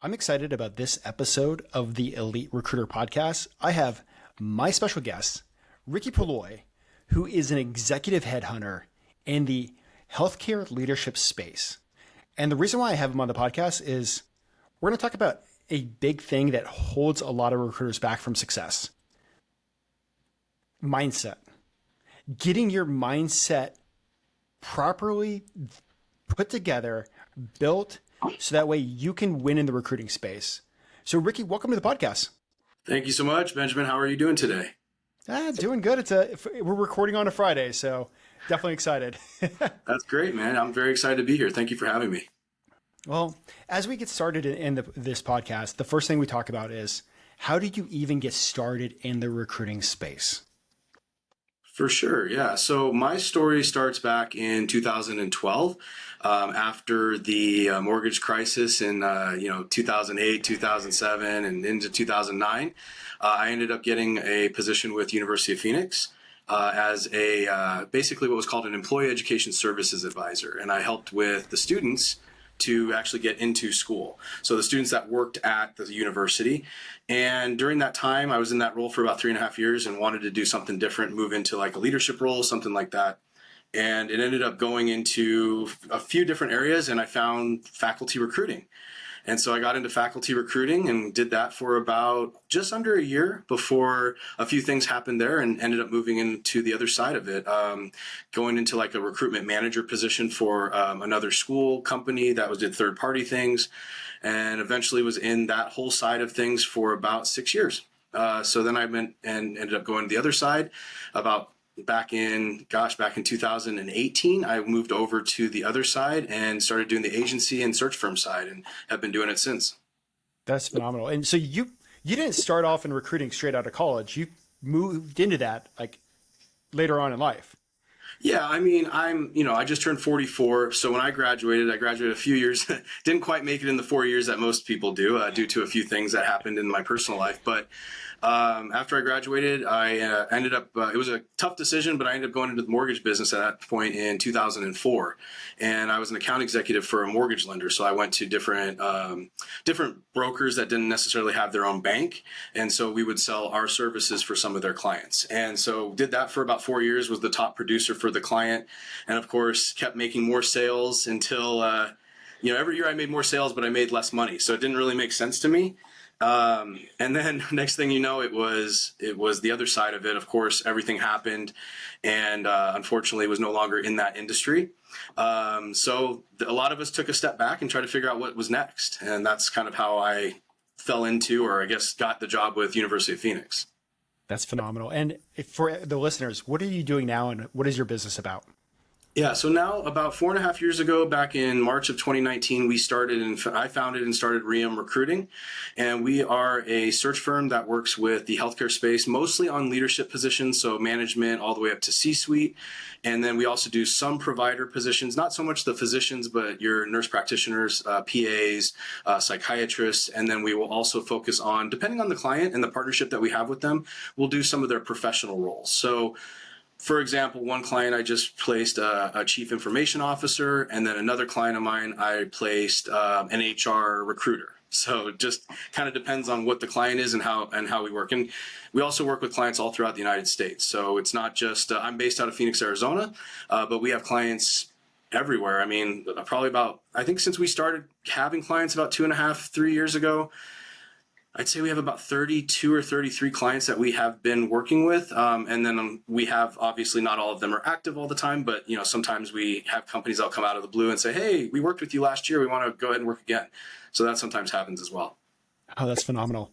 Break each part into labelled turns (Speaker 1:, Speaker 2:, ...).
Speaker 1: I'm excited about this episode of the Elite Recruiter podcast. I have my special guest, Ricky Paloy, who is an executive headhunter in the healthcare leadership space. And the reason why I have him on the podcast is we're going to talk about a big thing that holds a lot of recruiters back from success: mindset. Getting your mindset properly put together, built, so that way you can win in the recruiting space. So, Ricky, welcome to the podcast.
Speaker 2: Thank you so much, Benjamin. How are you doing today?
Speaker 1: Doing good. We're recording on a Friday, so definitely excited.
Speaker 2: That's great, man. I'm very excited to be here. Thank you for having me.
Speaker 1: Well, as we get started in this podcast, the first thing we talk about is how did you even get started in the recruiting space?
Speaker 2: For sure, yeah. So my story starts back in 2012, after the mortgage crisis in 2008, 2007, and into 2009. I ended up getting a position with University of Phoenix as a basically what was called an employee education services advisor, and I helped with the students to actually get into school. So the students that worked at the university. And during that time, I was in that role for about 3.5 years and wanted to do something different, move into like a leadership role, something like that. And it ended up going into a few different areas, and I found faculty recruiting. And so I got into faculty recruiting and did that for about just under a year before a few things happened there, and ended up moving into the other side of it, going into like a recruitment manager position for another school company that did third party things, and eventually was in that whole side of things for about 6 years. So then I went and ended up going to the other side back in 2018, I moved over to the other side and started doing the agency and search firm side, and have been doing it since.
Speaker 1: That's phenomenal. And so you didn't start off in recruiting straight out of college. You moved into that like later on in life.
Speaker 2: Yeah, I mean, I just turned 44. So when I graduated a few years, didn't quite make it in the 4 years that most people do, due to a few things that happened in my personal life. But after I graduated, I ended up, it was a tough decision, but I ended up going into the mortgage business at that point in 2004. And I was an account executive for a mortgage lender. So I went to different brokers that didn't necessarily have their own bank. And so we would sell our services for some of their clients. And so did that for about 4 years, was the top producer for the client. And of course, kept making more sales until, every year I made more sales, but I made less money. So it didn't really make sense to me. And then next thing you know, it was the other side of it. Of course, everything happened, and unfortunately was no longer in that industry. So a lot of us took a step back and tried to figure out what was next. And that's kind of how I fell into, or I guess got the job with University of Phoenix.
Speaker 1: That's phenomenal. And for the listeners, what are you doing now and what is your business about?
Speaker 2: Yeah, so now about 4.5 years ago, back in March of 2019, I founded and started Riem Recruiting, and we are a search firm that works with the healthcare space, mostly on leadership positions, so management all the way up to C-suite, and then we also do some provider positions, not so much the physicians, but your nurse practitioners, PAs, psychiatrists, and then we will also focus on, depending on the client and the partnership that we have with them, we'll do some of their professional roles. So for example, one client I just placed a chief information officer, and then another client of mine I placed an HR recruiter. So it just kind of depends on what the client is and how we work. And we also work with clients all throughout the United States. So it's not just I'm based out of Phoenix, Arizona, but we have clients everywhere. I mean, I think since we started having clients about 2.5, 3 years ago, I'd say we have about 32 or 33 clients that we have been working with. And then we have, obviously not all of them are active all the time, but sometimes we have companies that'll come out of the blue and say, hey, we worked with you last year. We want to go ahead and work again. So that sometimes happens as well.
Speaker 1: Oh, that's phenomenal.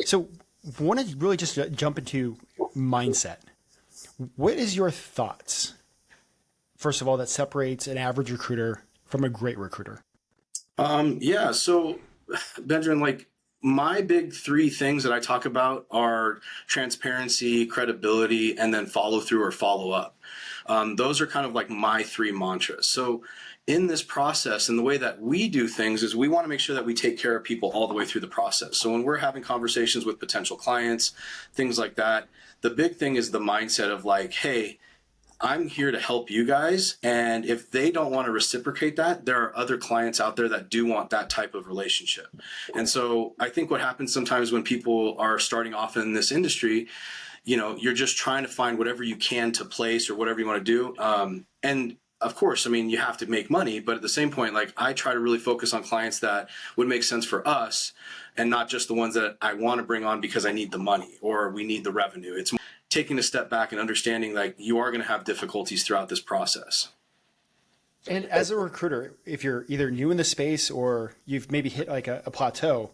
Speaker 1: So I want to really just jump into mindset. What is your thoughts, first of all, that separates an average recruiter from a great recruiter?
Speaker 2: Yeah. So Benjamin, my big three things that I talk about are transparency, credibility, and then follow through or follow up. Those are kind of like my three mantras. So in this process, and the way that we do things is we want to make sure that we take care of people all the way through the process. So when we're having conversations with potential clients, things like that, the big thing is the mindset of like, hey, I'm here to help you guys. And if they don't want to reciprocate that, there are other clients out there that do want that type of relationship. And so I think what happens sometimes when people are starting off in this industry, you're just trying to find whatever you can to place or whatever you want to do. And of course, I mean, you have to make money, but at the same point, like I try to really focus on clients that would make sense for us and not just the ones that I want to bring on because I need the money or we need the revenue. It's taking a step back and understanding like you are going to have difficulties throughout this process.
Speaker 1: And as a recruiter, if you're either new in the space or you've maybe hit like a plateau,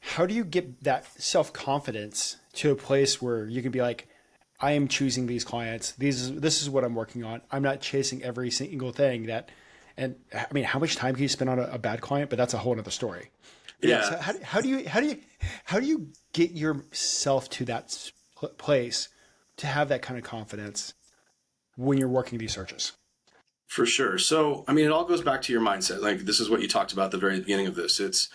Speaker 1: how do you get that self-confidence to a place where you can be like, I am choosing these clients. This is what I'm working on. I'm not chasing every single thing and I mean, how much time can you spend on a bad client? But that's a whole other story. But
Speaker 2: Yeah.
Speaker 1: so how do you get yourself to that place to have that kind of confidence when you're working these searches?
Speaker 2: For sure. So, I mean, it all goes back to your mindset. Like, this is what you talked about at the very beginning of this. It's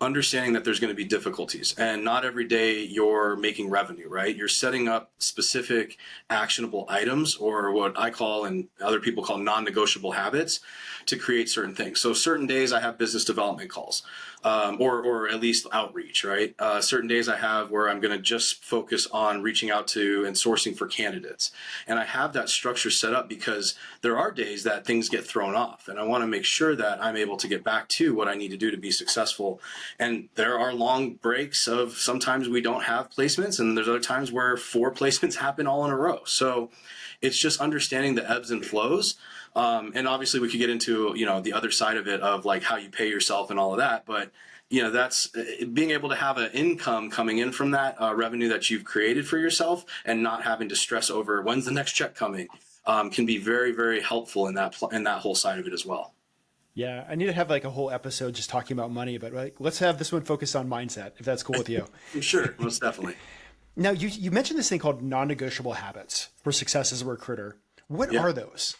Speaker 2: understanding that there's going to be difficulties and not every day you're making revenue, right? You're setting up specific actionable items or what I call and other people call non-negotiable habits to create certain things. So certain days I have business development calls, or at least outreach, right? Certain days I have where I'm going to just focus on reaching out to and sourcing for candidates. And I have that structure set up because there are days that things get thrown off and I want to make sure that I'm able to get back to what I need to do to be successful. And there are long breaks of sometimes we don't have placements and there's other times where 4 placements happen all in a row. So it's just understanding the ebbs and flows. And obviously we could get into, the other side of it of like how you pay yourself and all of that. But, that's being able to have an income coming in from that revenue that you've created for yourself and not having to stress over when's the next check coming can be very, very helpful in that whole side of it as well.
Speaker 1: Yeah, I need to have like a whole episode just talking about money, but like, let's have this one focused on mindset, if that's cool with you.
Speaker 2: Sure, most definitely.
Speaker 1: Now, you mentioned this thing called non-negotiable habits for success as a recruiter. What are those?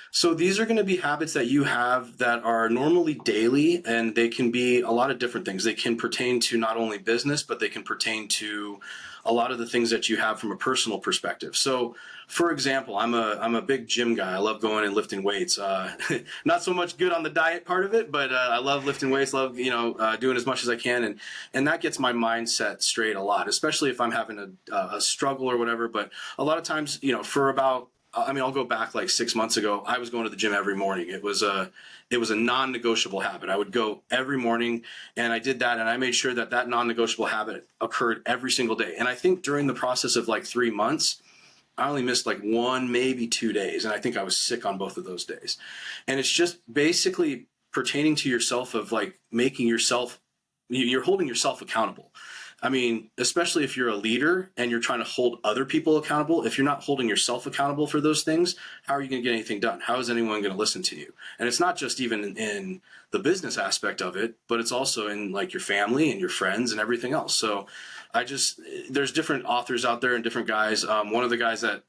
Speaker 2: So these are going to be habits that you have that are normally daily, and they can be a lot of different things. They can pertain to not only business, but they can pertain to a lot of the things that you have from a personal perspective. So, for example, I'm a big gym guy. I love going and lifting weights. Not so much good on the diet part of it, but I love lifting weights. Love doing as much as I can, and that gets my mindset straight a lot, especially if I'm having a struggle or whatever. But a lot of times, for about I'll go back like 6 months ago. I was going to the gym every morning. It was a non-negotiable habit. I would go every morning and I did that. And I made sure that non-negotiable habit occurred every single day. And I think during the process of like 3 months, I only missed like 1, maybe 2 days. And I think I was sick on both of those days. And it's just basically pertaining to yourself of like you're holding yourself accountable. I mean, especially if you're a leader and you're trying to hold other people accountable, if you're not holding yourself accountable for those things, how are you going to get anything done? How is anyone going to listen to you? And it's not just even in the business aspect of it, but it's also in like your family and your friends and everything else. So there's different authors out there and different guys. One of the guys that,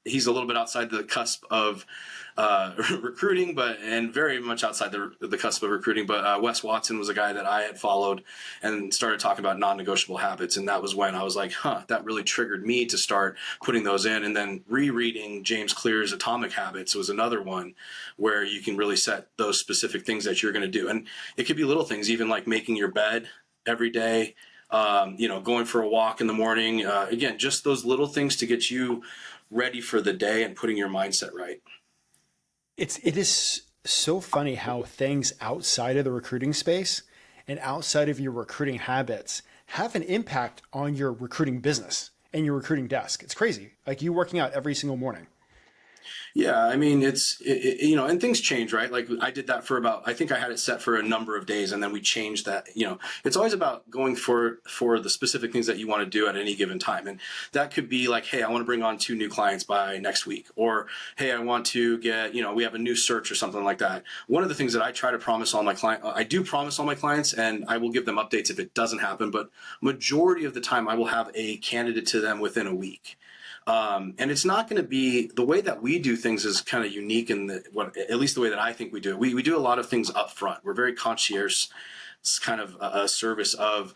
Speaker 2: he's a little bit outside the cusp of recruiting, and very much outside the cusp of recruiting. But Wes Watson was a guy that I had followed and started talking about non-negotiable habits. And that was when I was like, that really triggered me to start putting those in. And then rereading James Clear's Atomic Habits was another one where you can really set those specific things that you're going to do. And it could be little things, even like making your bed every day, going for a walk in the morning. Again, just those little things to get you ready for the day and putting your mindset right.
Speaker 1: It is so funny how things outside of the recruiting space and outside of your recruiting habits have an impact on your recruiting business and your recruiting desk. It's crazy. Like you working out every single morning.
Speaker 2: Yeah, I mean, and things change, right? Like I did that I think I had it set for a number of days and then we changed that, it's always about going for the specific things that you want to do at any given time. And that could be like, hey, I want to bring on 2 new clients by next week, or, hey, I want to get, we have a new search or something like that. One of the things that I try to promise all my clients, I do promise all my clients, and I will give them updates if it doesn't happen, but majority of the time I will have a candidate to them within a week. And it's not going to be the way that we do things is kind of unique at least the way that I think we do it. We do a lot of things up front. We're very concierge. It's kind of a service of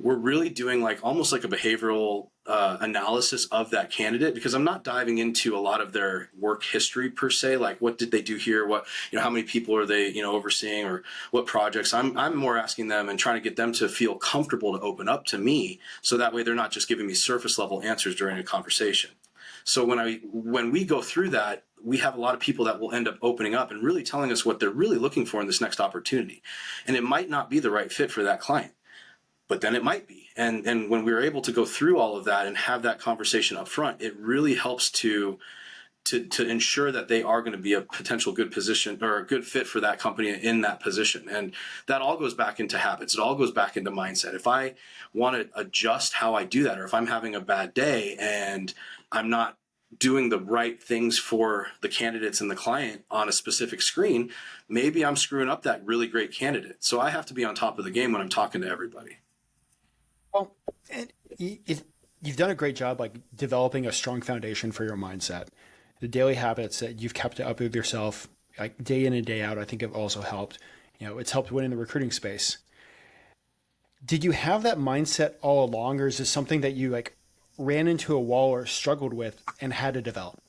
Speaker 2: we're really doing like almost like a behavioral analysis of that candidate, because I'm not diving into a lot of their work history per se, like what did they do here, what, how many people are they, overseeing, or what projects. I'm more asking them and trying to get them to feel comfortable to open up to me, so that way they're not just giving me surface level answers during a conversation. So when we go through that, we have a lot of people that will end up opening up and really telling us what they're really looking for in this next opportunity. And it might not be the right fit for that client, but then it might be. And when we're able to go through all of that and have that conversation up front, it really helps to ensure that they are going to be a potential good position or a good fit for that company in that position. And that all goes back into habits. It all goes back into mindset. If I want to adjust how I do that, or if I'm having a bad day and I'm not doing the right things for the candidates and the client on a specific screen, maybe I'm screwing up that really great candidate. So I have to be on top of the game when I'm talking to everybody.
Speaker 1: Well, and you've done a great job like developing a strong foundation for your mindset. The daily habits that you've kept up with yourself, like day in and day out, I think have also helped. It's helped win in the recruiting space. Did you have that mindset all along, or is this something that you like ran into a wall or struggled with and had to develop?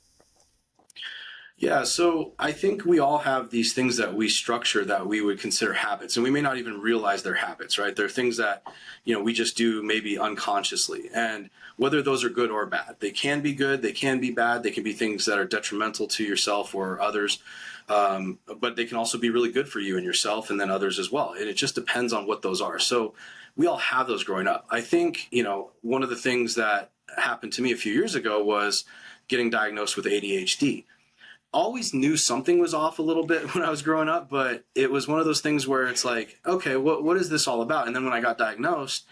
Speaker 2: Yeah, so I think we all have these things that we structure that we would consider habits, and we may not even realize they're habits, right? They're things that, we just do maybe unconsciously. And whether those are good or bad, they can be good, they can be bad, they can be things that are detrimental to yourself or others. But they can also be really good for you and yourself and then others as well. And it just depends on what those are. So we all have those growing up. I think, one of the things that happened to me a few years ago was getting diagnosed with ADHD. Always knew something was off a little bit when I was growing up, but it was one of those things where it's like, okay, what is this all about? And then when I got diagnosed,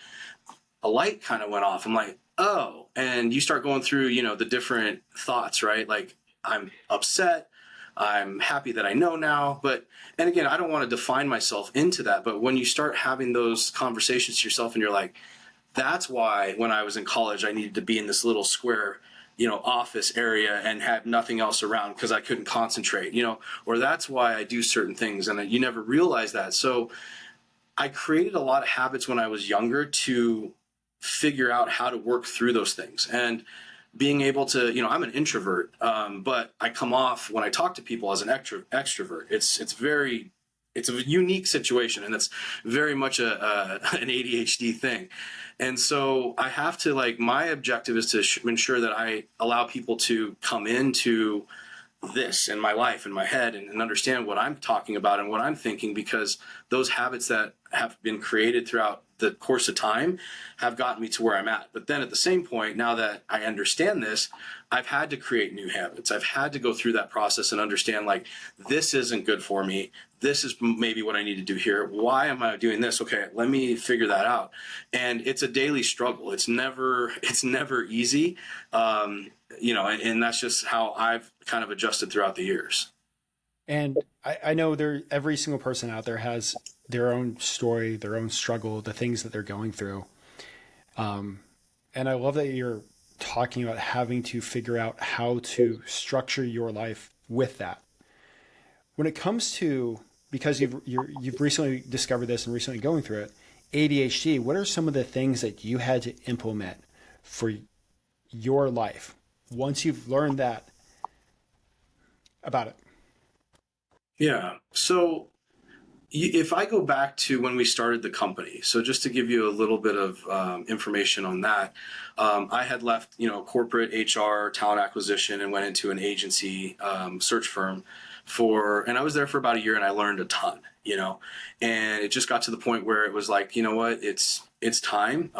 Speaker 2: a light kind of went off. I'm like, oh, and you start going through, the different thoughts, right? Like, I'm upset. I'm happy that I know now. And again, I don't want to define myself into that. But when you start having those conversations to yourself and you're like, that's why when I was in college, I needed to be in this little square, office area and had nothing else around because I couldn't concentrate, or that's why I do certain things. And you never realize that. So I created a lot of habits when I was younger to figure out how to work through those things. And being able to, I'm an introvert, but I come off when I talk to people as an extrovert. It's a unique situation, and it's very much an ADHD thing. And so I have to, like, my objective is to ensure that I allow people to come into this in my life, in my head, and understand what I'm talking about and what I'm thinking, because those habits that have been created throughout the course of time have gotten me to where I'm at. But then at the same point, now that I understand this, I've had to create new habits. I've had to go through that process and understand, like, this isn't good for me. This is maybe what I need to do here. Why am I doing this? Okay, let me figure that out. And it's a daily struggle. It's never easy. And that's just how I've kind of adjusted throughout the years.
Speaker 1: And I know every single person out there has their own story, their own struggle, the things that they're going through. And I love that you're talking about having to figure out how to structure your life with that. When it comes to, because you've recently discovered this and recently going through it, ADHD, what are some of the things that you had to implement for your life once you've learned that about it?
Speaker 2: Yeah. So if I go back to when we started the company, so just to give you a little bit of information on that, I had left, corporate HR, talent acquisition, and went into an agency search firm and I was there for about a year, and I learned a ton, and it just got to the point where it was like, you know what, it's time.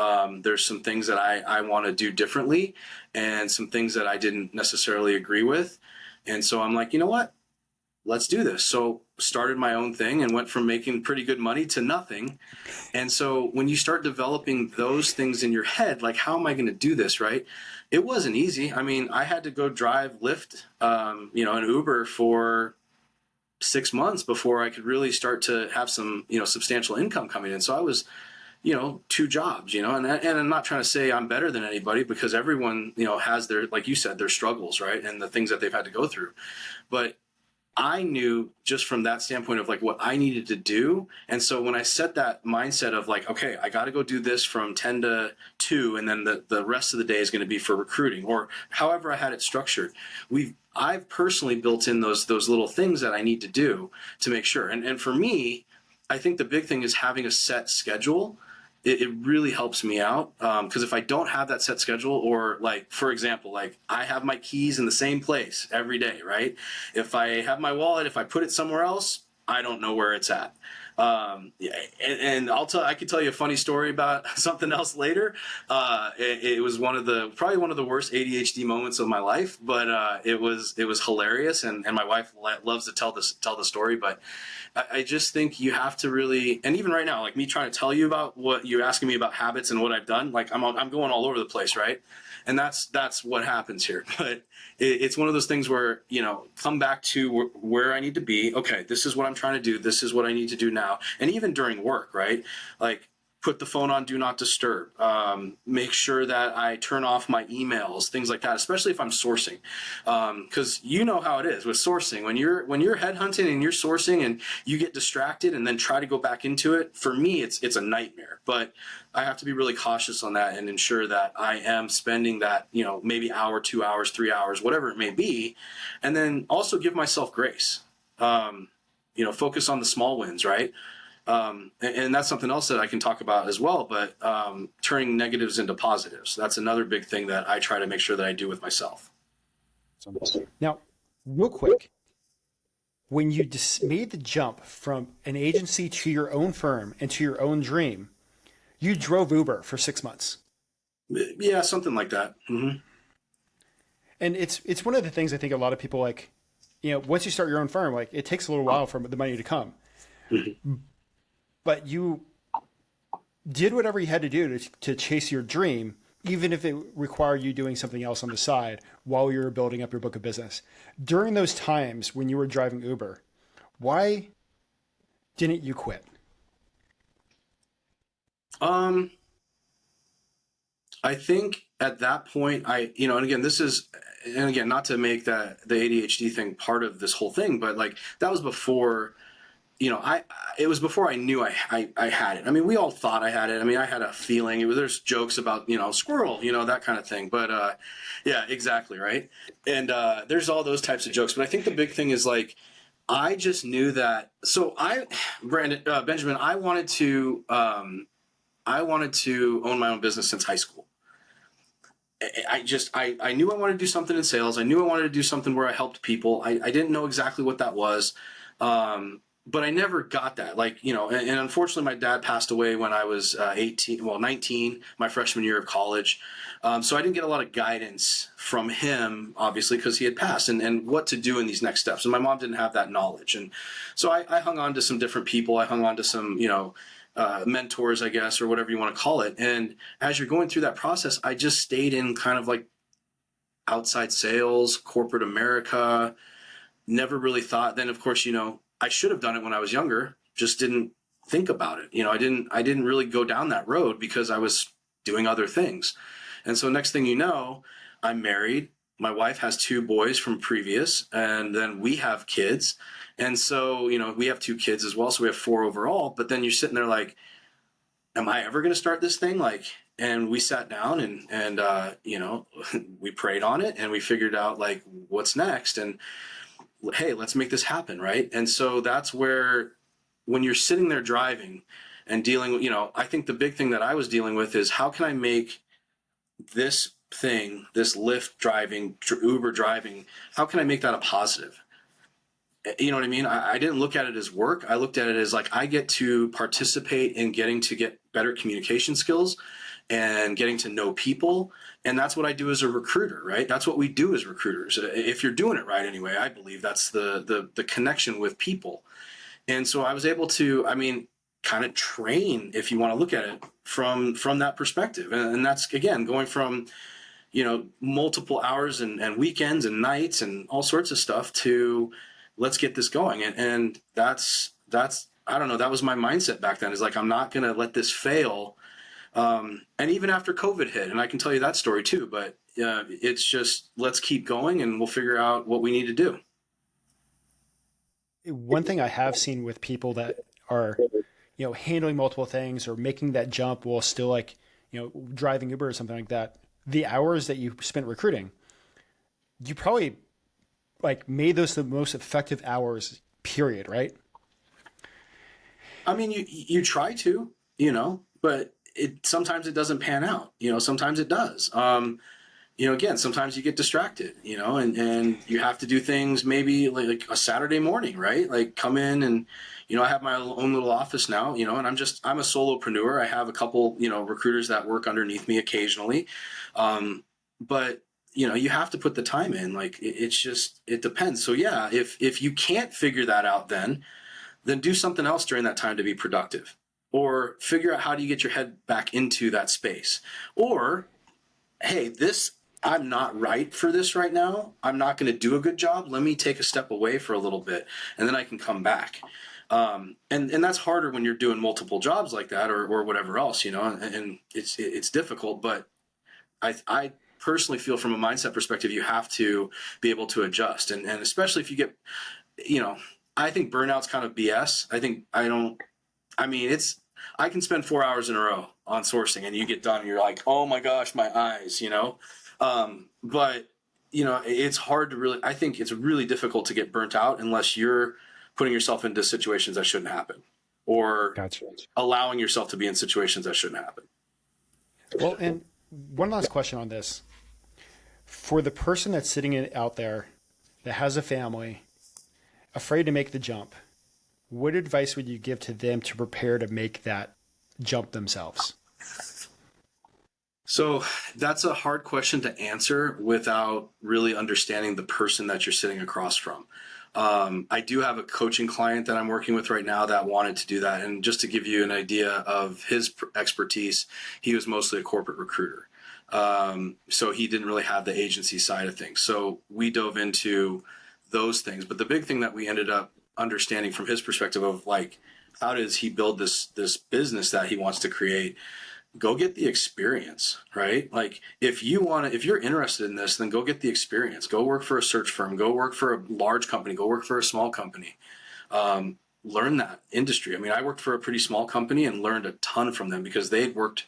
Speaker 2: There's some things that I want to do differently, and some things that I didn't necessarily agree with. And so I'm like, you know what? Let's do this. So started my own thing and went from making pretty good money to nothing. And so when you start developing those things in your head, like, how am I going to do this? Right. It wasn't easy. I mean, I had to go drive Lyft, an Uber for 6 months before I could really start to have some, substantial income coming in. So I was, 2 jobs, and I'm not trying to say I'm better than anybody, because everyone, has their, like you said, their struggles, right. And the things that they've had to go through. But I knew just from that standpoint of like what I needed to do. And so when I set that mindset of like, okay, I got to go do this from 10 to 2, and then the rest of the day is going to be for recruiting, or however I had it structured. I've personally built in those little things that I need to do to make sure. And for me, I think the big thing is having a set schedule. It really helps me out, because if I don't have that set schedule, or like, for example, like I have my keys in the same place every day, right? If I have my wallet, if I put it somewhere else, I don't know where it's at. Yeah, and I could tell you a funny story about something else later. It was probably one of the worst ADHD moments of my life, but it was hilarious, and my wife loves to tell the story. But I just think you have to really, and even right now, like me trying to tell you about what you're asking me about habits and what I've done, like I'm going all over the place, right? And that's what happens here. But it's one of those things where, come back to where I need to be. Okay, this is what I'm trying to do. This is what I need to do now. And even during work, right? Like, put the phone on do not disturb. Make sure that I turn off my emails, things like that, especially if I'm sourcing, because you know how it is with sourcing. When you're headhunting and you're sourcing and you get distracted and then try to go back into it, for me it's a nightmare. But I have to be really cautious on that and ensure that I am spending that, maybe hour, 2 hours, 3 hours, whatever it may be, and then also give myself grace. Focus on the small wins, right? And that's something else that I can talk about as well. But turning negatives into positives, that's another big thing that I try to make sure that I do with myself.
Speaker 1: Now, real quick, when you made the jump from an agency to your own firm and to your own dream, you drove Uber for 6 months.
Speaker 2: Yeah, something like that. Mm-hmm.
Speaker 1: And it's one of the things I think a lot of people like, once you start your own firm, like it takes a little while for the money to come.
Speaker 2: Mm-hmm.
Speaker 1: But you did whatever you had to do to chase your dream, even if it required you doing something else on the side while you were building up your book of business. During those times when you were driving Uber, why didn't you quit?
Speaker 2: I think at that point, and again, not to make the ADHD thing part of this whole thing, but like that was before, it was before I knew I had it. I mean, we all thought I had it. I mean, I had a feeling. There's jokes about, squirrel, that kind of thing. But yeah, exactly, right. And there's all those types of jokes. But I think the big thing is like, I just knew that. So Benjamin, I wanted to own my own business since high school. I knew I wanted to do something in sales. I knew I wanted to do something where I helped people. I didn't know exactly what that was. But I never got that. Like, and unfortunately my dad passed away when I was 19, my freshman year of college. So I didn't get a lot of guidance from him, obviously, because he had passed and what to do in these next steps. And my mom didn't have that knowledge. And so I hung on to some different people. I hung on to some, mentors, I guess, or whatever you want to call it. And as you're going through that process, I just stayed in kind of like outside sales, corporate America, never really thought. Then, of course, I should have done it when I was younger, just didn't think about it. I didn't really go down that road because I was doing other things. And so next thing you know, I'm married. My wife has 2 boys from previous, and then we have kids. And so, we have 2 kids as well. So we have 4 overall. But then you're sitting there like, am I ever going to start this thing? Like, and we sat down and we prayed on it and we figured out like what's next. And hey, let's make this happen, right? And so that's where, when you're sitting there driving and dealing with, I think the big thing that I was dealing with is how can I make this thing, this Lyft driving, Uber driving, how can I make that a positive? You know what I mean? I didn't look at it as work. I looked at it as like, I get to participate in getting to get better communication skills and getting to know people. And that's what I do as a recruiter, right? That's what we do as recruiters. If you're doing it right anyway, I believe that's the connection with people. And so I was able to, kind of train, if you want to look at it from that perspective. And that's, again, going from, multiple hours and weekends and nights and all sorts of stuff to let's get this going. And that's, I don't know, that was my mindset back then, is like, I'm not going to let this fail. And even after COVID hit, and I can tell you that story too, but it's just, let's keep going and we'll figure out what we need to do.
Speaker 1: one thing I have seen with people that are, handling multiple things or making that jump while still like, driving Uber or something like that, the hours that you spent recruiting, you probably like made those the most effective hours, period, right?
Speaker 2: I mean, you try to, but sometimes it doesn't pan out. Sometimes it does. Again, sometimes you get distracted, and you have to do things maybe like a Saturday morning, right? Like come in and, I have my own little office now, and I'm a solopreneur. I have a couple, recruiters that work underneath me occasionally. But you have to put the time in. Like it depends. So yeah, if you can't figure that out, then do something else during that time to be productive, or figure out how do you get your head back into that space, or hey, I'm not right for this right now. I'm not going to do a good job. Let me take a step away for a little bit, and then I can come back. And that's harder when you're doing multiple jobs like that, or whatever else, and it's difficult. But I personally feel from a mindset perspective, you have to be able to adjust, and especially if you get, I think burnout's kind of BS. I don't. I mean, I can spend 4 hours in a row on sourcing, and you get done and you're like, oh my gosh, my eyes. But it's hard to really, I think it's really difficult to get burnt out unless you're putting yourself into situations that shouldn't happen, or
Speaker 1: Gotcha.
Speaker 2: allowing yourself to be in situations that shouldn't happen.
Speaker 1: Well, and one last question on this. For the person that's out there that has a family, afraid to make the jump, what advice would you give to them to prepare to make that jump themselves?
Speaker 2: So that's a hard question to answer without really understanding the person that you're sitting across from. I do have a coaching client that I'm working with right now that wanted to do that. And just to give you an idea of his expertise, he was mostly a corporate recruiter. So he didn't really have the agency side of things. So we dove into those things. But the big thing that we ended up understanding from his perspective of like, how does he build this business that he wants to create? Go get the experience, right? Like if you're interested in this, then go get the experience. Go work for a search firm, go work for a large company, go work for a small company. Learn that industry. I mean, I worked for a pretty small company and learned a ton from them because they'd worked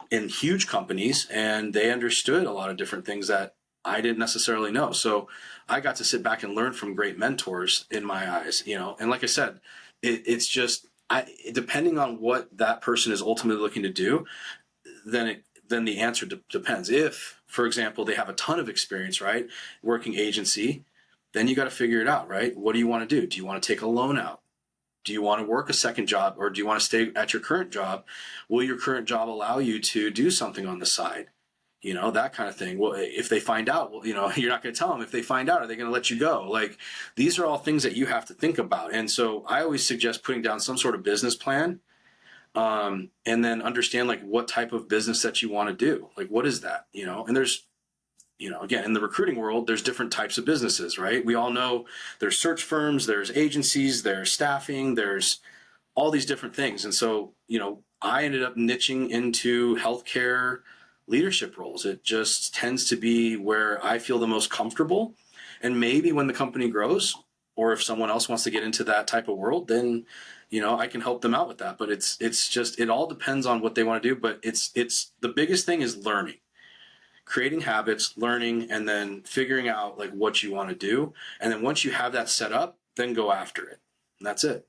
Speaker 2: in huge companies and they understood a lot of different things that I didn't necessarily know. So I got to sit back and learn from great mentors in my eyes, and like I said, it's just, depending on what that person is ultimately looking to do, then the answer depends. If, for example, they have a ton of experience, right, working agency, then you got to figure it out, right? What do you want to do? Do you want to take a loan out? Do you want to work a second job, or do you want to stay at your current job? Will your current job allow you to do something on the side? That kind of thing. Well, if they find out, well, you're not going to tell them. If they find out, are they going to let you go? Like, these are all things that you have to think about. And so I always suggest putting down some sort of business plan, and then understand like what type of business that you want to do. Like, what is that? And there's, again, in the recruiting world, there's different types of businesses, right? We all know there's search firms, there's agencies, there's staffing, there's all these different things. And so, I ended up niching into healthcare leadership roles. It just tends to be where I feel the most comfortable. And maybe when the company grows, or if someone else wants to get into that type of world, then, I can help them out with that. But it's just, it all depends on what they want to do. But it's the biggest thing is learning, creating habits, learning, and then figuring out like what you want to do. And then once you have that set up, then go after it. And that's it.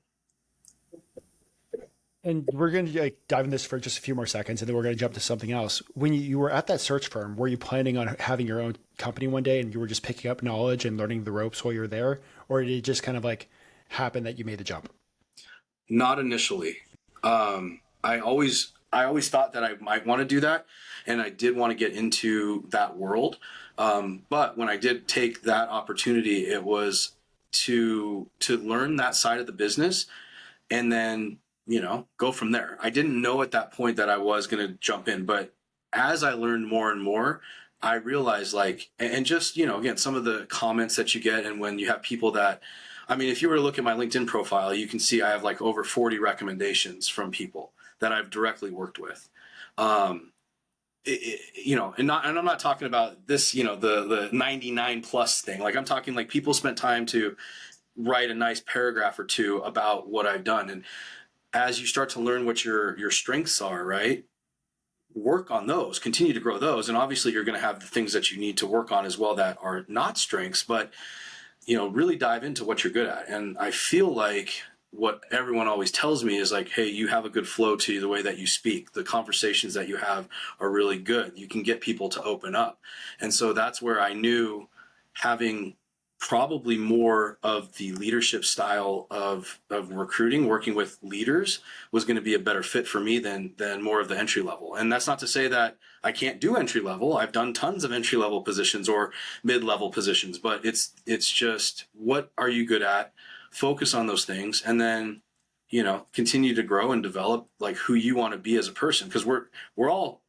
Speaker 1: And we're going to like dive in this for just a few more seconds, and then we're going to jump to something else. When you were at that search firm, were you planning on having your own company one day, and you were just picking up knowledge and learning the ropes while you were there, or did it just kind of like happen that you made the jump?
Speaker 2: Not initially. I always thought that I might want to do that, and I did want to get into that world. But when I did take that opportunity, it was to learn that side of the business, and then go from there. I didn't know at that point that I was going to jump in, but as I learned more and more, I realized like, and just again, some of the comments that you get, and when you have people that, I mean, if you were to look at my LinkedIn profile, you can see I have like over 40 recommendations from people that I've directly worked with. And I'm not talking about this, the 99 plus thing. Like I'm talking like people spent time to write a nice paragraph or two about what I've done. And as you start to learn what your strengths are, right? Work on those, continue to grow those. And obviously you're going to have the things that you need to work on as well that are not strengths, but really dive into what you're good at. And I feel like what everyone always tells me is like, hey, you have a good flow to the way that you speak. The conversations that you have are really good. You can get people to open up. And so that's where I knew having probably more of the leadership style of recruiting, working with leaders, was going to be a better fit for me than more of the entry level. And that's not to say that I can't do entry level. I've done tons of entry level positions or mid level positions, but it's just, what are you good at? Focus on those things, and then continue to grow and develop like who you want to be as a person, because we're all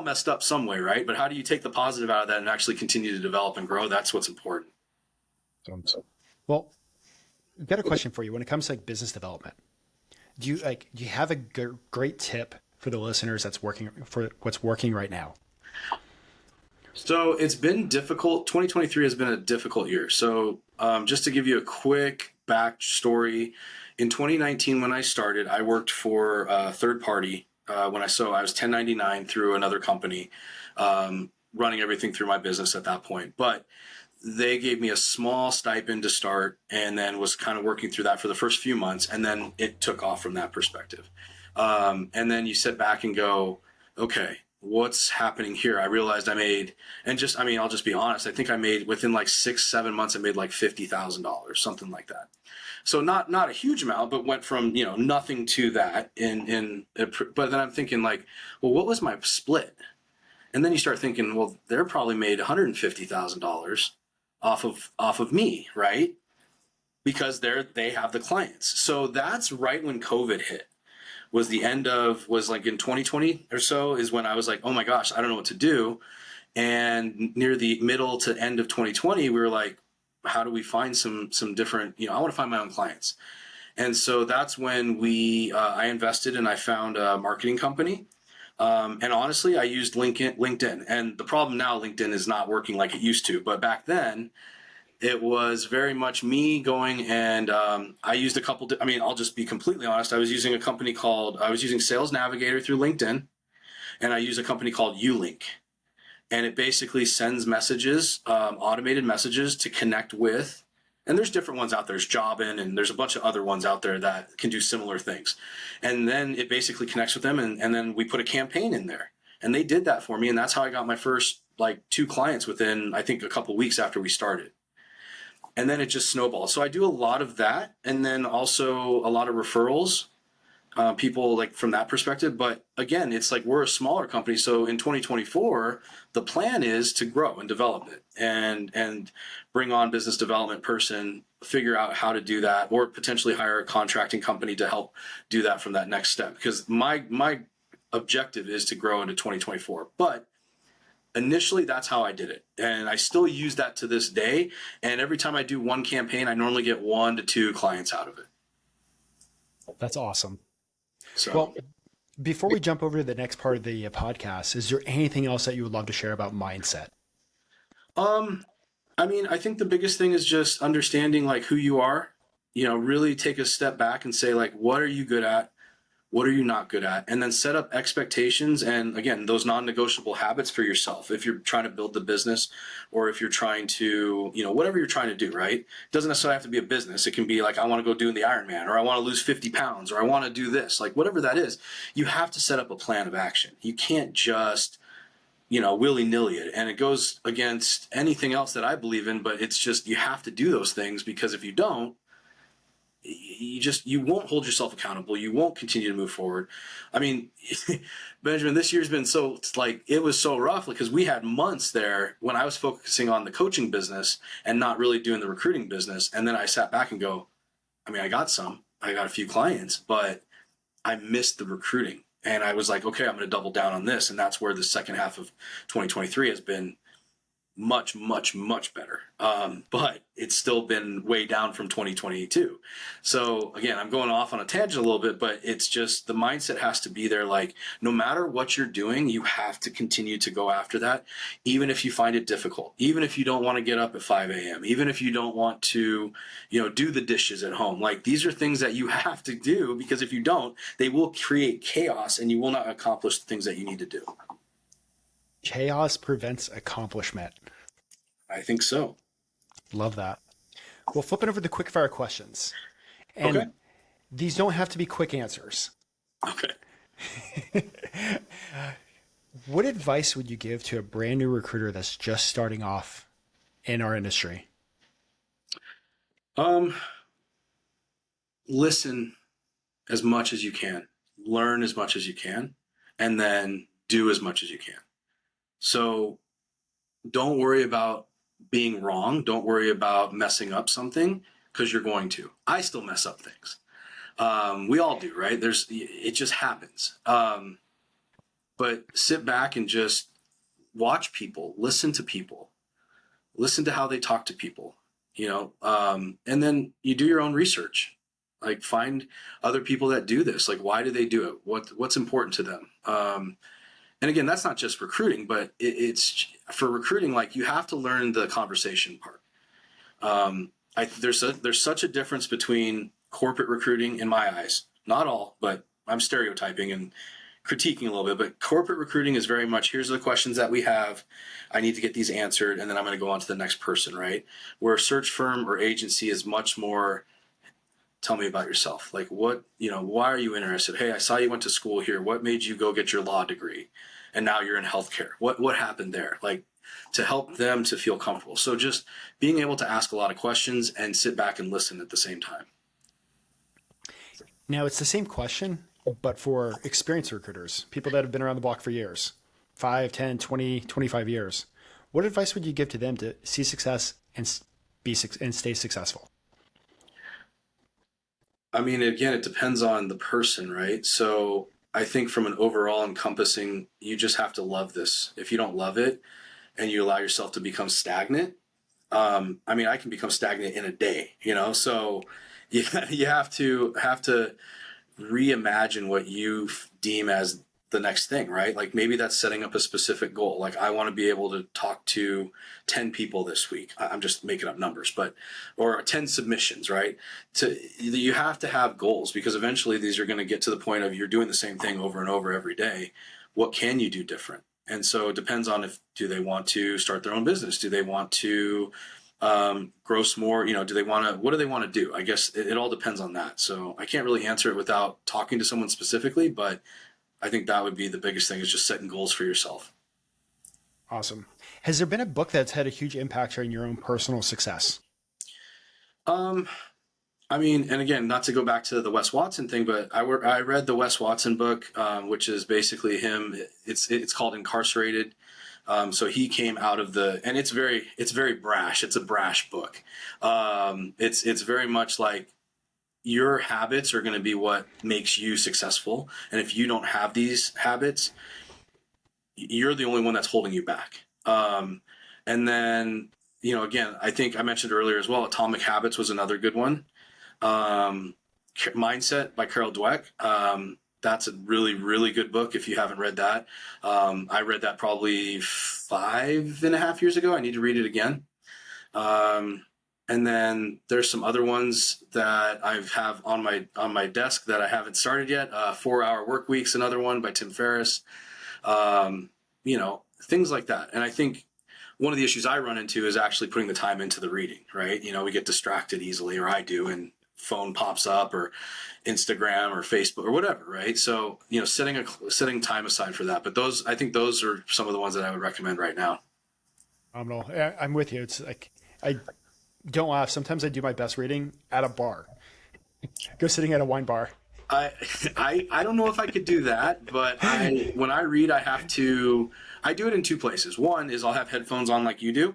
Speaker 2: messed up some way, right? But how do you take the positive out of that and actually continue to develop and grow? That's what's important.
Speaker 1: Well, I've got a question for you. When it comes to like business development, do you have a great tip for the listeners that's working for what's working right now?
Speaker 2: So it's been difficult. 2023 has been a difficult year. So just to give you a quick backstory, in 2019 when I started, I worked for a third party. I was 1099 through another company, running everything through my business at that point. But they gave me a small stipend to start, and then was kind of working through that for the first few months, and then it took off from that perspective. And then you sit back and go, okay, what's happening here? I realized I'll just be honest. I think I made, within like 6-7 months, I made like $50,000, something like that. So not a huge amount, but went from, nothing to that but then I'm thinking like, well, what was my split? And then you start thinking, well, they're probably made $150,000 off of me, right? Because they have the clients. So that's right when COVID hit. Was like in 2020 or so, is when I was like, oh my gosh, I don't know what to do. And near the middle to end of 2020, we were like, how do we find some different, I want to find my own clients. And so that's when I invested, and I found a marketing company. And honestly, I used LinkedIn. And the problem now, LinkedIn is not working like it used to. But back then, it was very much me going, and I used a couple. I'll just be completely honest. I was using Sales Navigator through LinkedIn, and I use a company called Ulink. And it basically sends messages, automated messages, to connect with. And there's different ones out there. There's Jobin, and there's a bunch of other ones out there that can do similar things. And then it basically connects with them, and then we put a campaign in there. And they did that for me, and that's how I got my first 2 clients within, I think, a couple of weeks after we started. And then it just snowballed. So I do a lot of that, and then also a lot of referrals, people from that perspective. But again, it's like we're a smaller company. So in 2024, the plan is to grow and develop it, and bring on business development person, figure out how to do that, or potentially hire a contracting company to help do that from that next step. Because my objective is to grow into 2024. But initially, that's how I did it. And I still use that to this day. And every time I do one campaign, I normally get 1 to 2 clients out of it.
Speaker 1: That's awesome.
Speaker 2: So,
Speaker 1: well, before we jump over to the next part of the podcast, is there anything else that you would love to share about mindset?
Speaker 2: I think the biggest thing is just understanding who you are, really take a step back and say, what are you good at? What are you not good at? And then set up expectations. And again, those non-negotiable habits for yourself. If you're trying to build the business, or if you're trying to, whatever you're trying to do, right? It doesn't necessarily have to be a business. It can be I want to go do the Ironman, or I want to lose 50 pounds, or I want to do this, whatever that is. You have to set up a plan of action. You can't just, willy-nilly it. And it goes against anything else that I believe in, but it's just, you have to do those things, because if you don't, you won't hold yourself accountable. You won't continue to move forward. Benjamin, this year's been it was so rough, because we had months there when I was focusing on the coaching business and not really doing the recruiting business. And then I sat back and go, I got a few clients, but I missed the recruiting. And I was like, okay, I'm going to double down on this. And that's where the second half of 2023 has been much, much, much better. But it's still been way down from 2022. So again, I'm going off on a tangent a little bit, but it's just the mindset has to be there. Like no matter what you're doing, you have to continue to go after that, even if you find it difficult, even if you don't want to get up at 5 a.m., even if you don't want to, do the dishes at home. Like these are things that you have to do, because if you don't, they will create chaos and you will not accomplish the things that you need to do.
Speaker 1: Chaos prevents accomplishment.
Speaker 2: I think so.
Speaker 1: Love that. Well, flipping over the quick fire questions. And
Speaker 2: Okay.
Speaker 1: these don't have to be quick answers.
Speaker 2: Okay.
Speaker 1: What advice would you give to a brand new recruiter that's just starting off in our industry?
Speaker 2: Listen as much as you can, learn as much as you can, and then do as much as you can. So don't worry about being wrong. Don't worry about messing up something, because you're going to. I still mess up things. We all do, right? It just happens. But sit back and just watch people, listen to how they talk to people, and then you do your own research. Like find other people that do this. Like, why do they do it? What's important to them? And again, that's not just recruiting, but it's for recruiting. Like you have to learn the conversation part. There's such a difference between corporate recruiting in my eyes. Not all, but I'm stereotyping and critiquing a little bit. But corporate recruiting is very much, here's the questions that we have. I need to get these answered, and then I'm going to go on to the next person, right? Where a search firm or agency is much more, tell me about yourself. Like why are you interested? Hey, I saw you went to school here. What made you go get your law degree? And now you're in healthcare. What happened there? Like to help them to feel comfortable. So just being able to ask a lot of questions and sit back and listen at the same time.
Speaker 1: Now, it's the same question, but for experienced recruiters, people that have been around the block for years, 5, 10, 20, 25 years. What advice would you give to them to see success and stay successful?
Speaker 2: I mean, again, it depends on the person, right? So I think from an overall encompassing, you just have to love this. If you don't love it and you allow yourself to become stagnant, I mean, I can become stagnant in a day, so you have to reimagine what you deem as the next thing, right? Like maybe that's setting up a specific goal. Like I want to be able to talk to 10 people this week. I'm just making up numbers, or 10 submissions, right? You have to have goals, because eventually these are going to get to the point of you're doing the same thing over and over every day. What can you do different? And so it depends on do they want to start their own business? Do they want to grow some more? What do they want to do? I guess it all depends on that. So I can't really answer it without talking to someone specifically, but I think that would be the biggest thing, is just setting goals for yourself.
Speaker 1: Awesome. Has there been a book that's had a huge impact on your own personal success?
Speaker 2: I mean, and again, not to go back to the Wes Watson thing, but I read the Wes Watson book, which is basically him. It's called Incarcerated. So he came out of and it's very brash. It's a brash book. It's very much like your habits are going to be what makes you successful. And if you don't have these habits, you're the only one that's holding you back. And then, again, I think I mentioned earlier as well, Atomic Habits was another good one. Mindset by Carol Dweck. That's a really, really good book if you haven't read that. I read that probably 5.5 years ago. I need to read it again. And then there's some other ones that I have on my desk that I haven't started yet. 4-Hour Work Week's another one by Tim Ferriss. Things like that. And I think one of the issues I run into is actually putting the time into the reading, right? We get distracted easily, or I do, and phone pops up, or Instagram or Facebook or whatever, right? So, setting time aside for that. But I think those are some of the ones that I would recommend right now.
Speaker 1: Phenomenal. I'm with you. It's like, I don't laugh. Sometimes I do my best reading at a bar. Go sitting at a wine bar.
Speaker 2: I don't know if I could do that, but when I read, I do it in two places. One is I'll have headphones on like you do,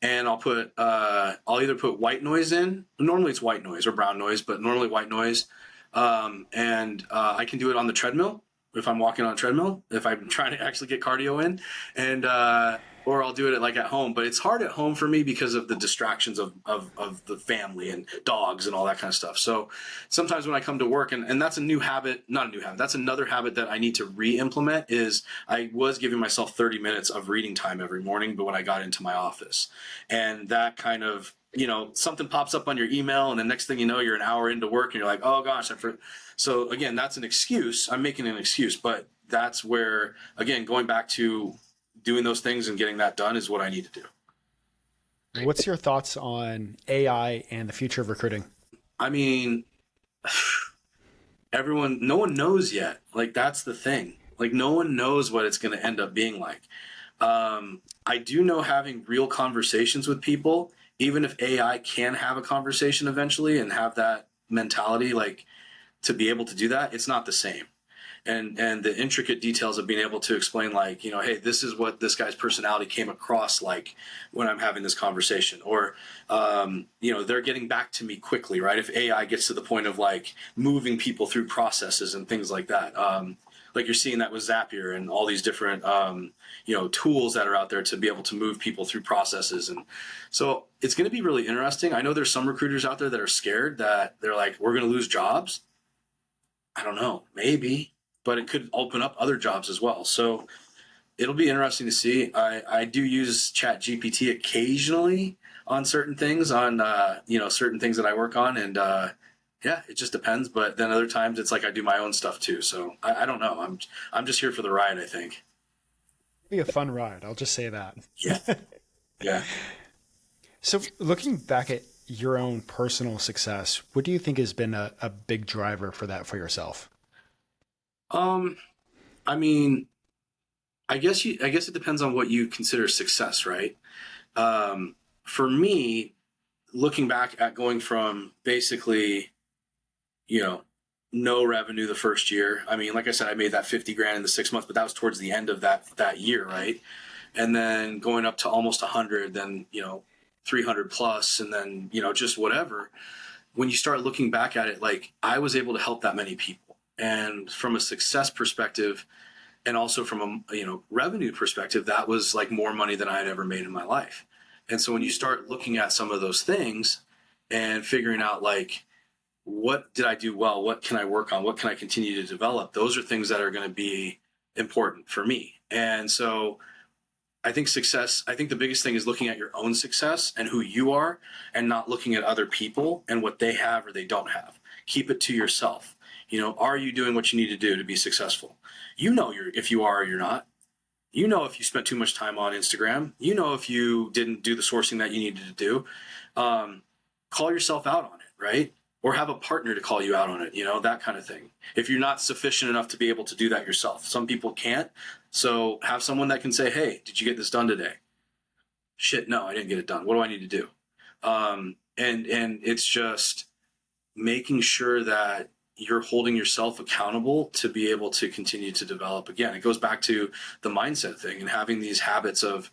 Speaker 2: and I'll either put white noise in. Normally it's white noise or brown noise, but normally white noise. And I can do it on the treadmill if I'm walking on a treadmill, if I'm trying to actually get cardio in. And or I'll do it like at home. But it's hard at home for me because of the distractions of the family and dogs and all that kind of stuff. So sometimes when I come to work, and that's a new habit, not a new habit, that's another habit that I need to re-implement, is I was giving myself 30 minutes of reading time every morning, but when I got into my office, and that kind of, something pops up on your email, and the next thing you know, you're an hour into work and you're like, oh gosh, so again, that's an excuse. I'm making an excuse, but that's where, again, going back to doing those things and getting that done is what I need to do.
Speaker 1: What's your thoughts on AI and the future of recruiting?
Speaker 2: I mean, no one knows yet. Like, that's the thing. Like, no one knows what it's going to end up being like. I do know having real conversations with people, even if AI can have a conversation eventually and have that mentality, like, to be able to do that, it's not the same. And the intricate details of being able to explain, like, hey, this is what this guy's personality came across like when I'm having this conversation, or they're getting back to me quickly, right? If AI gets to the point of like moving people through processes and things like that, like you're seeing that with Zapier and all these different tools that are out there to be able to move people through processes. And so it's going to be really interesting. I know there's some recruiters out there that are scared, that they're like, we're going to lose jobs. I don't know, maybe, but it could open up other jobs as well. So it'll be interesting to see. I do use Chat GPT occasionally on certain things, certain things that I work on. And yeah, it just depends. But then other times it's like I do my own stuff too. So I don't know. I'm just here for the ride, I think.
Speaker 1: It'll be a fun ride. I'll just say that.
Speaker 2: Yeah. Yeah.
Speaker 1: So looking back at your own personal success, what do you think has been a big driver for that for yourself?
Speaker 2: I mean, I guess it depends on what you consider success, right? For me, looking back at going from basically, no revenue the first year. I mean, like I said, I made that 50 grand in the 6 months, but that was towards the end of that year, right? And then going up to almost 100, then 300 plus, and then just whatever. When you start looking back at it, like, I was able to help that many people, and from a success perspective, and also from a revenue perspective, that was like more money than I had ever made in my life. And so when you start looking at some of those things and figuring out, like, what did I do well? What can I work on? What can I continue to develop? Those are things that are going to be important for me. And so I think the biggest thing is looking at your own success and who you are, and not looking at other people and what they have or they don't have. Keep it to yourself. Are you doing what you need to do to be successful? If you are or you're not. If you spent too much time on Instagram. If you didn't do the sourcing that you needed to do. Call yourself out on it, right? Or have a partner to call you out on it, that kind of thing. If you're not sufficient enough to be able to do that yourself. Some people can't. So have someone that can say, hey, did you get this done today? Shit, no, I didn't get it done. What do I need to do? And it's just making sure that you're holding yourself accountable to be able to continue to develop. Again, it goes back to the mindset thing and having these habits of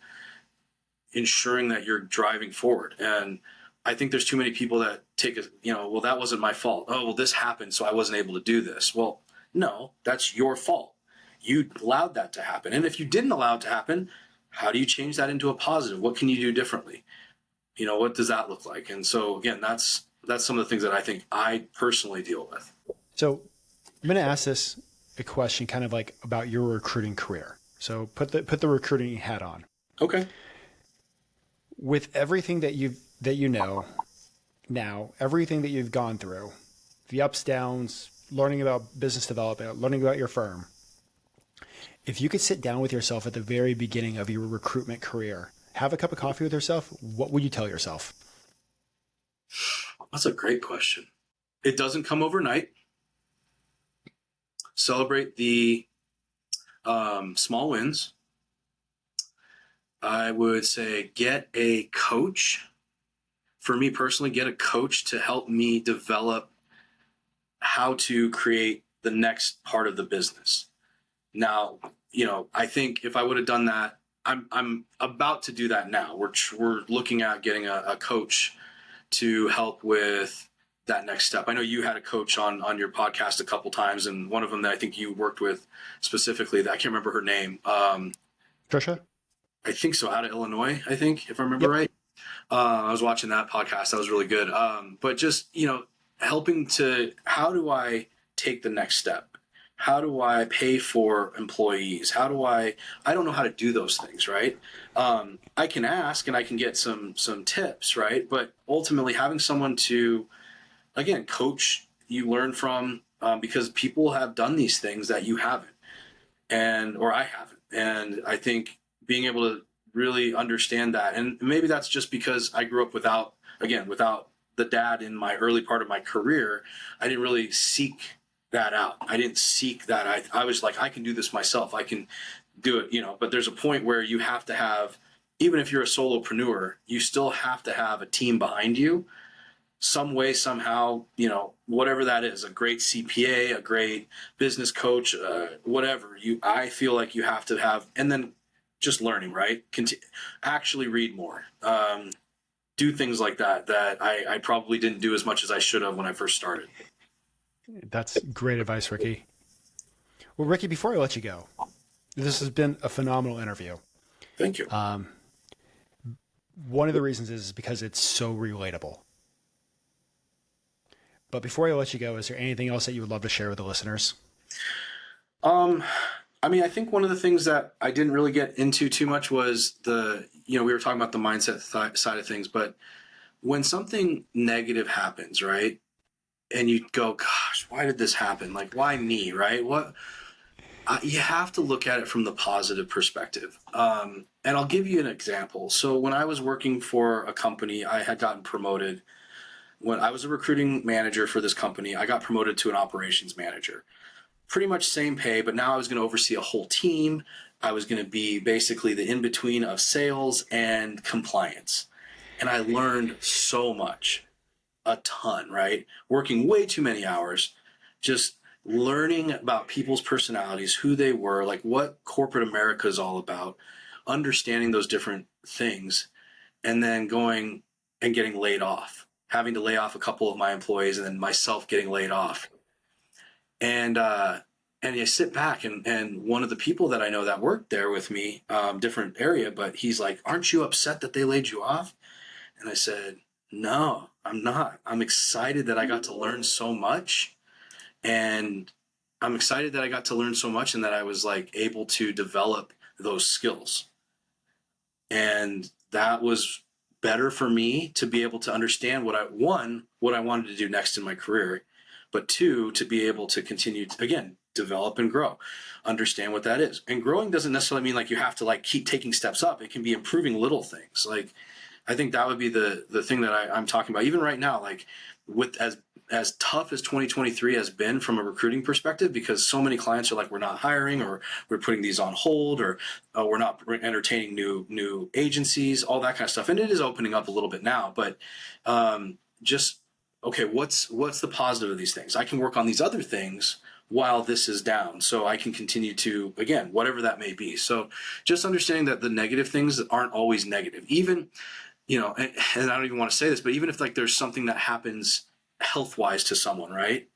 Speaker 2: ensuring that you're driving forward. And I think there's too many people that take well, that wasn't my fault. Oh, well, this happened, so I wasn't able to do this. Well, no, that's your fault. You allowed that to happen. And if you didn't allow it to happen, how do you change that into a positive? What can you do differently? What does that look like? And so again, that's some of the things that I think I personally deal with.
Speaker 1: So I'm going to ask this a question kind of like about your recruiting career. So put the recruiting hat on.
Speaker 2: Okay.
Speaker 1: With everything that you know now, everything that you've gone through, the ups, downs, learning about business development, learning about your firm, if you could sit down with yourself at the very beginning of your recruitment career, have a cup of coffee with yourself, what would you tell yourself?
Speaker 2: That's a great question. It doesn't come overnight. Celebrate the small wins. I would say get a coach. For me personally, get a coach to help me develop how to create the next part of the business. Now, I think if I would have done that, I'm about to do that now. We're looking at getting a coach to help with that next step. I know you had a coach on your podcast a couple times, and one of them that I think you worked with specifically, that I can't remember her name.
Speaker 1: Trisha?
Speaker 2: I think so, out of Illinois, I think, if I remember
Speaker 1: Yep.
Speaker 2: right. I was watching that podcast. That was really good. But just, helping to, how do I take the next step? How do I pay for employees? I don't know how to do those things, right? I can ask and I can get some tips, right? But ultimately having someone to, again, coach, you learn from, because people have done these things that you haven't, or I haven't. And I think being able to really understand that, and maybe that's just because I grew up without the dad in my early part of my career. I didn't really seek that out. I didn't seek that. I was like, I can do this myself. I can do it, but there's a point where you have to have, even if you're a solopreneur, you still have to have a team behind you some way, somehow, whatever that is, a great CPA, a great business coach, whatever I feel like you have to have, and then just learning, right? Actually read more, do things like that I probably didn't do as much as I should have when I first started.
Speaker 1: That's great advice, Ricky. Well, Ricky, before I let you go, this has been a phenomenal interview.
Speaker 2: Thank you.
Speaker 1: One of the reasons is because it's so relatable. But before I let you go, is there anything else that you would love to share with the listeners?
Speaker 2: I think one of the things that I didn't really get into too much was we were talking about the mindset side of things, but when something negative happens, right? And you go, gosh, why did this happen? Like, why me, right? You have to look at it from the positive perspective. And I'll give you an example. So when I was working for a company, I had gotten promoted. When I was a recruiting manager for this company, I got promoted to an operations manager. Pretty much same pay, but now I was going to oversee a whole team. I was going to be basically the in-between of sales and compliance. And I learned so much, a ton, right? Working way too many hours, just learning about people's personalities, who they were, like what corporate America is all about, understanding those different things, and then going and getting laid off, having to lay off a couple of my employees and then myself getting laid off. And you sit back and one of the people that I know that worked there with me, different area, but he's like, aren't you upset that they laid you off? And I said, no, I'm not. I'm excited that I got to learn so much. And I'm excited that I got to learn so much and that I was like able to develop those skills. And that was better for me to be able to understand what I wanted to do next in my career, but two, to be able to continue to, again, develop and grow, understand what that is. And growing doesn't necessarily mean like you have to like keep taking steps up. It can be improving little things. Like, I think that would be the thing that I'm talking about. Even right now, like with as tough as 2023 has been from a recruiting perspective, because so many clients are like, we're not hiring, or we're putting these on hold, or we're not entertaining new agencies, all that kind of stuff. And it is opening up a little bit now, but just, okay, what's the positive of these things? I can work on these other things while this is down, so I can continue to, again, whatever that may be. So just understanding that the negative things aren't always negative. Even, and I don't even want to say this, but even if like there's something that happens health-wise to someone, right?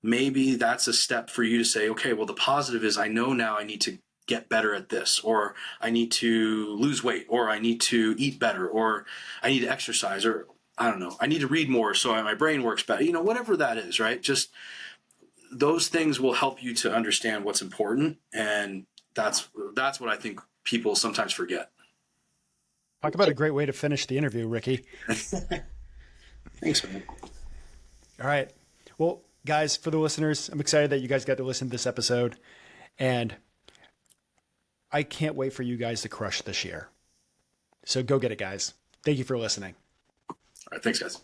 Speaker 2: Maybe that's a step for you to say, okay, well, the positive is I know now I need to get better at this, or I need to lose weight, or I need to eat better, or I need to exercise, or I don't know, I need to read more so my brain works better, whatever that is, right? Just those things will help you to understand what's important. And that's what I think people sometimes forget.
Speaker 1: Talk about a great way to finish the interview, Ricky.
Speaker 2: Thanks, man.
Speaker 1: All right. Well, guys, for the listeners, I'm excited that you guys got to listen to this episode. And I can't wait for you guys to crush this year. So go get it, guys. Thank you for listening.
Speaker 2: All right. Thanks, guys.